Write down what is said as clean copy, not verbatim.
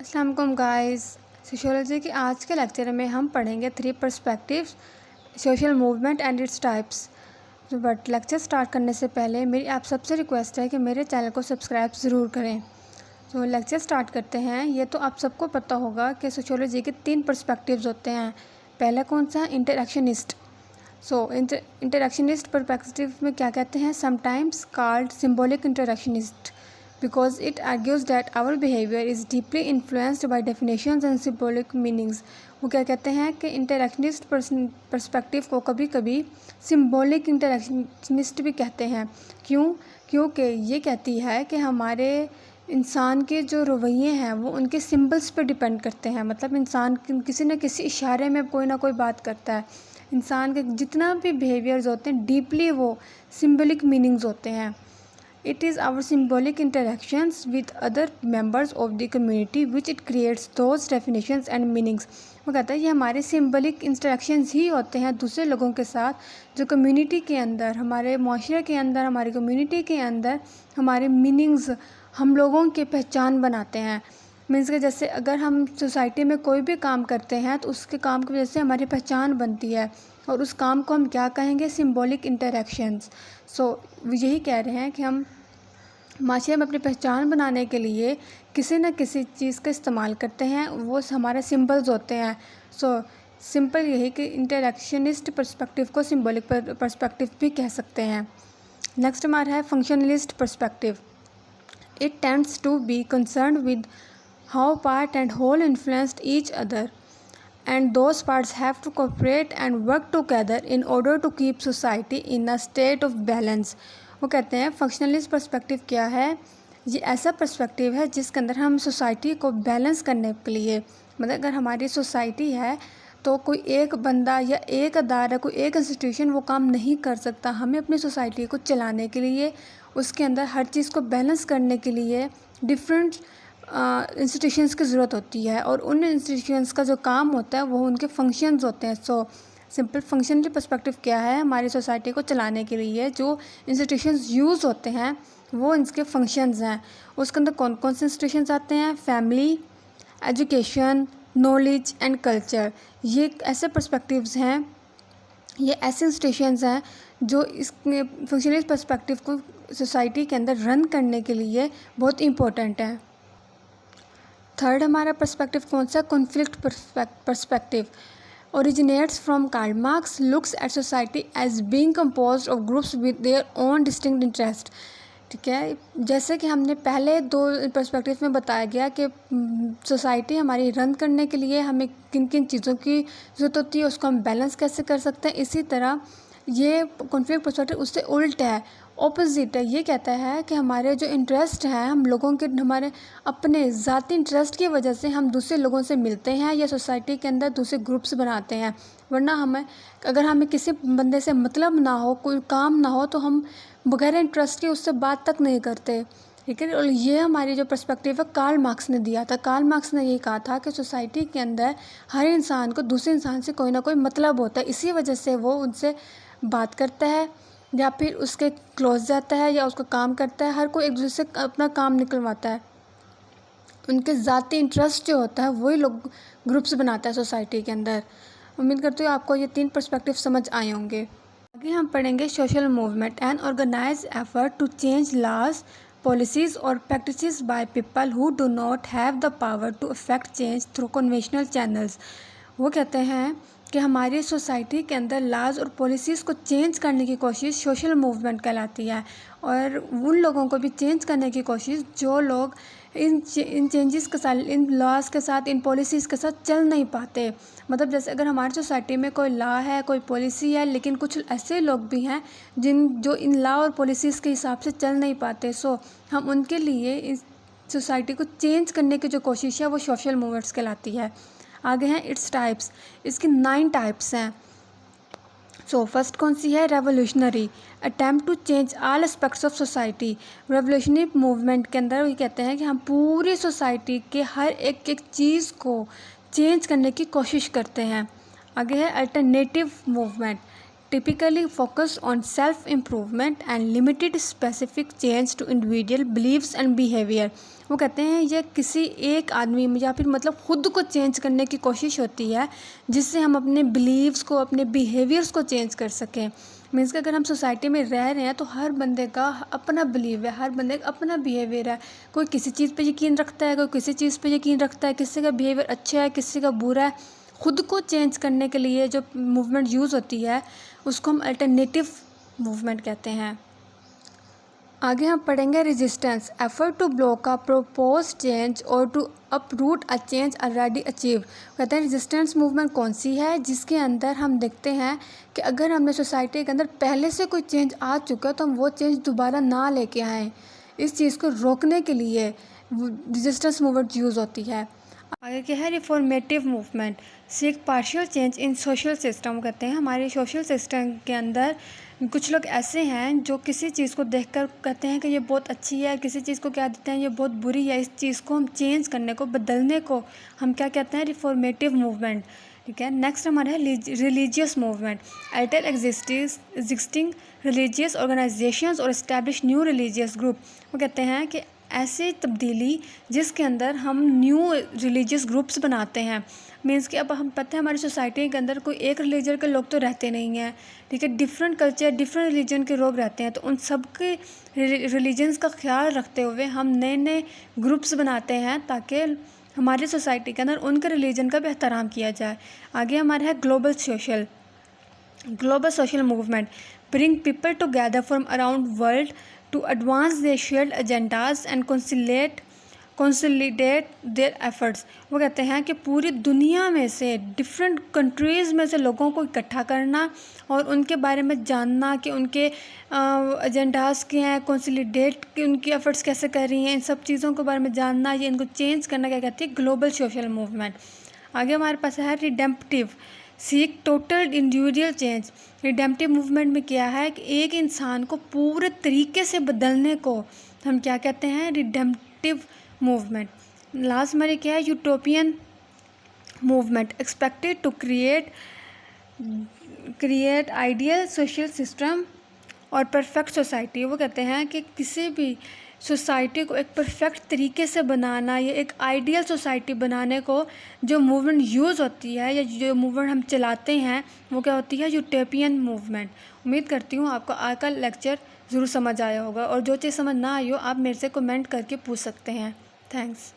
अस्सलाम वालेकुम guys. Sociology के आज के लेक्चर में हम पढ़ेंगे 3 perspectives, social movement and its types. But lecture start करने से पहले मेरी आप सबसे रिक्वेस्ट है कि मेरे चैनल को सब्सक्राइब ज़रूर करें। तो लेक्चर स्टार्ट करते हैं। ये तो आप सबको पता होगा कि सोशियोलॉजी के 3 पर्सपेक्टिव्स होते हैं। पहला कौन सा? इंटरेक्शनिस्ट। इंटरेक्शनिस्ट पर्सपेक्टिव में क्या कहते हैं? Sometimes called symbolic interactionist because it argues that our behavior is deeply influenced by definitions and symbolic meanings। वो क्या कहते हैं कि इंटरेक्शनिस्ट पर्सपेक्टिव को कभी कभी सिंबॉलिक इंटरेक्शनिस्ट भी कहते हैं। क्योंकि ये कहती है कि हमारे इंसान के जो रवैये हैं वो उनके सिंबल्स पे डिपेंड करते हैं। मतलब इंसान किसी न किसी इशारे में कोई ना कोई बात करता है। इंसान के जितना भी बिहेवियर्स होते हैं डीपली वो सिंबॉलिक मीनिंग्स होते हैं। It is our symbolic interactions with other members of the community which it creates those definitions and meanings। वो कहता है ये हमारे सिंबॉलिक इंटरेक्शंस ही होते हैं दूसरे लोगों के साथ, जो कम्युनिटी के अंदर, हमारे माशरे के अंदर, हमारी कम्युनिटी के अंदर हमारे मीनिंग्स हम लोगों की पहचान बनाते हैं। मीन्स के जैसे अगर हम सोसाइटी में कोई भी काम करते हैं तो उसके काम की वजह से हमारी पहचान बनती है और उस काम को हम क्या कहेंगे? Symbolic interactions. यही कह रहे हैं कि हम माशरे में अपनी पहचान बनाने के लिए किसी न किसी चीज़ का इस्तेमाल करते हैं, वो हमारे सिंबल्स होते हैं। सिंपल यही कि इंटरेक्शनिस्ट पर्सपेक्टिव को सिंबॉलिक पर्सपेक्टिव भी कह सकते हैं। नेक्स्ट हमारा है functionalist perspective. It tends to be concerned with how part and whole influenced each other and those parts have to cooperate and work together in order to keep society in a state of balance। वो कहते हैं functionalist perspective क्या है? ये ऐसा perspective है जिसके अंदर हम सोसाइटी को बैलेंस करने के लिए, मतलब अगर हमारी सोसाइटी है तो कोई एक बंदा या एक अदारा, कोई एक इंस्टीट्यूशन वो काम नहीं कर सकता। हमें अपनी सोसाइटी को चलाने के लिए, उसके अंदर हर चीज़ को बैलेंस करने के लिए डिफरेंट इंस्टीट्यूशंस की ज़रूरत होती है और उन इंस्टीट्यूशंस का जो काम होता है वो उनके फंक्शंस होते हैं। सिंपल फंक्शनल पर्सपेक्टिव क्या है? हमारी सोसाइटी को चलाने के लिए जो इंस्टीट्यूशंस यूज़ होते हैं वो इनके फंक्शंस हैं। उसके अंदर कौन कौन से इंस्टीट्यूशंस आते हैं? Family, education, knowledge and culture. ये ऐसे पर्सपेक्टिव्स हैं, ये ऐसे इंस्टीट्यूशंस हैं जो इस फंक्शनल पर्सपेक्टिव को सोसाइटी के अंदर रन करने के लिए बहुत इंपॉर्टेंट है। थर्ड हमारा पर्सपेक्टिव कौन सा? Conflict perspective originates from Karl Marx, looks at society as being composed of groups with their own distinct interest। ठीक है, जैसे कि हमने पहले 2 पर्सपेक्टिव में बताया गया कि सोसाइटी हमारी रन करने के लिए हमें किन किन चीज़ों की ज़रूरत होती है, उसको हम बैलेंस कैसे कर सकते हैं। इसी तरह ये कॉन्फ्लिक्ट पर्सपेक्टिव उससे उल्ट है, ऑपोजिट है। ये कहता है कि हमारे जो इंटरेस्ट हैं, हम लोगों के हमारे अपने ज़ाती इंटरेस्ट की वजह से हम दूसरे लोगों से मिलते हैं या सोसाइटी के अंदर दूसरे ग्रुप्स बनाते हैं। वरना अगर हमें किसी बंदे से मतलब ना हो, कोई काम ना हो, तो हम बगैर इंटरेस्ट के उससे बात तक नहीं करते। ठीक है, और ये हमारी जो पर्सपेक्टिव है कार्ल मार्क्स ने दिया था। कार्ल मार्क्स ने ये कहा था कि सोसाइटी के अंदर हर इंसान को दूसरे इंसान से कोई ना कोई मतलब होता है, इसी वजह से वो उनसे बात करता है या फिर उसके क्लोज जाता है या उसका काम करता है। हर कोई एक दूसरे से अपना काम निकलवाता है। उनके ज़ाती इंटरेस्ट जो होता है वही लोग ग्रुप्स बनाता है सोसाइटी के अंदर। उम्मीद करती हूँ आपको ये 3 पर्सपेक्टिव समझ आए होंगे। आगे हम पढ़ेंगे social movement and organise effort to change laws, policies और practices by people who do not have the power to affect change through conventional channels. वो कहते हैं कि हमारी सोसाइटी के अंदर लॉज और पॉलिसीज़ को चेंज करने की कोशिश सोशल मूवमेंट कहलाती है, और उन लोगों को भी चेंज करने की कोशिश जो लोग इन चेंजेस के साथ, इन लॉज के साथ, इन पॉलिसीज़ के साथ चल नहीं पाते। मतलब जैसे अगर हमारी सोसाइटी में कोई लॉ है, कोई पॉलिसी है, लेकिन कुछ ऐसे लोग भी हैं जो इन लॉ और पॉलिसीज़ के हिसाब से चल नहीं पाते। हम उनके लिए इस सोसाइटी को चेंज करने की जो कोशिश है वो सोशल मूवमेंट्स कहलाती है। आगे हैं इट्स टाइप्स। इसकी 9 टाइप्स हैं। फर्स्ट कौन सी है? Revolutionary, attempt to change all aspects of society. Revolutionary movement के अंदर ये कहते हैं कि हम पूरी सोसाइटी के हर एक चीज़ को चेंज करने की कोशिश करते हैं। आगे है alternative movement, typically focus on self-improvement and limited specific change to individual beliefs and behavior। वो कहते हैं ये किसी एक आदमी में या फिर मतलब खुद को चेंज करने की कोशिश होती है जिससे हम अपने बिलीव्स को, अपने बिहेवियर्स को चेंज कर सकें। मीन्स कि अगर हम सोसाइटी में रह रहे हैं तो हर बंदे का अपना बिलीव है, हर बंदे का अपना बिहेवियर है। कोई किसी चीज़ पे यकीन रखता है, कोई किसी चीज़ पे यकीन रखता है, किसी का बिहेवियर अच्छा है, किसी का बुरा है। खुद को चेंज करने के लिए जो मूवमेंट यूज़ होती है उसको हम अल्टरनेटिव मूवमेंट कहते हैं। आगे हम पढ़ेंगे resistance, effort to block a propose change और to uproot a change already achieve. कहते हैं रेजिस्टेंस मूवमेंट कौन सी है जिसके अंदर हम देखते हैं कि अगर हमने सोसाइटी के अंदर पहले से कोई चेंज आ चुका है तो हम वो चेंज दोबारा ना लेके आएँ। इस चीज़ को रोकने के लिए रेजिस्टेंस मूवमेंट यूज़ होती है। आगे क्या है reformative movement, seek partial change in social system. कहते हैं हमारे सोशल सिस्टम के अंदर कुछ लोग ऐसे हैं जो किसी चीज़ को देखकर कहते हैं कि ये बहुत अच्छी है, किसी चीज़ को क्या देते हैं ये बहुत बुरी है। इस चीज़ को हम चेंज करने को, बदलने को हम क्या कहते हैं, रिफॉर्मेटिव मूवमेंट। ठीक है, नेक्स्ट हमारा है religious movement, alter existing religious organisations और इस्टेब्लिश न्यू रिलीजियस ग्रुप। वो कहते हैं कि ऐसी तब्दीली जिसके अंदर हम न्यू रिलीजियस ग्रुप्स बनाते हैं। मीन्स कि अब हम पता है हमारी सोसाइटी के अंदर कोई एक रिलीजन के लोग तो रहते नहीं हैं। ठीक है, डिफरेंट कल्चर, डिफरेंट रिलीजन के लोग रहते हैं, तो उन सब के रिलीजन्स का ख्याल रखते हुए हम नए नए ग्रुप्स बनाते हैं ताकि हमारी सोसाइटी के अंदर उनके रिलीजन का भी एहतराम किया जाए। आगे हमारा है global social movement, bring people together from around world to advance their shared agendas and consolidate their efforts। वो कहते हैं कि पूरी दुनिया में से, डिफरेंट कंट्रीज़ में से लोगों को इकट्ठा करना और उनके बारे में जानना कि उनके एजेंडास क्या हैं, कंसोलिडेट कि उनकी एफर्ट्स कैसे कर रही हैं, इन सब चीज़ों के बारे में जानना, ये इनको चेंज करना क्या कहती है, ग्लोबल सोशल मूवमेंट। आगे हमारे पास है redemptive, seek total individual change. Redemptive movement में क्या है कि एक इंसान को पूरे तरीके से बदलने को हम क्या कहते हैं, रिडेम्पटिव मूवमेंट। लास्ट हमारे क्या है, utopian movement, expected to create ideal social system और परफेक्ट सोसाइटी। वो कहते हैं कि किसी भी सोसाइटी को एक परफेक्ट तरीके से बनाना या एक आइडियल सोसाइटी बनाने को जो मूवमेंट यूज़ होती है या जो मूवमेंट हम चलाते हैं वो क्या होती है, यूटोपियन मूवमेंट। उम्मीद करती हूँ आपको आज का लेक्चर ज़रूर समझ आया होगा और जो चीज़ समझ ना आई हो आप मेरे से कमेंट करके पूछ सकते हैं। थैंक्स।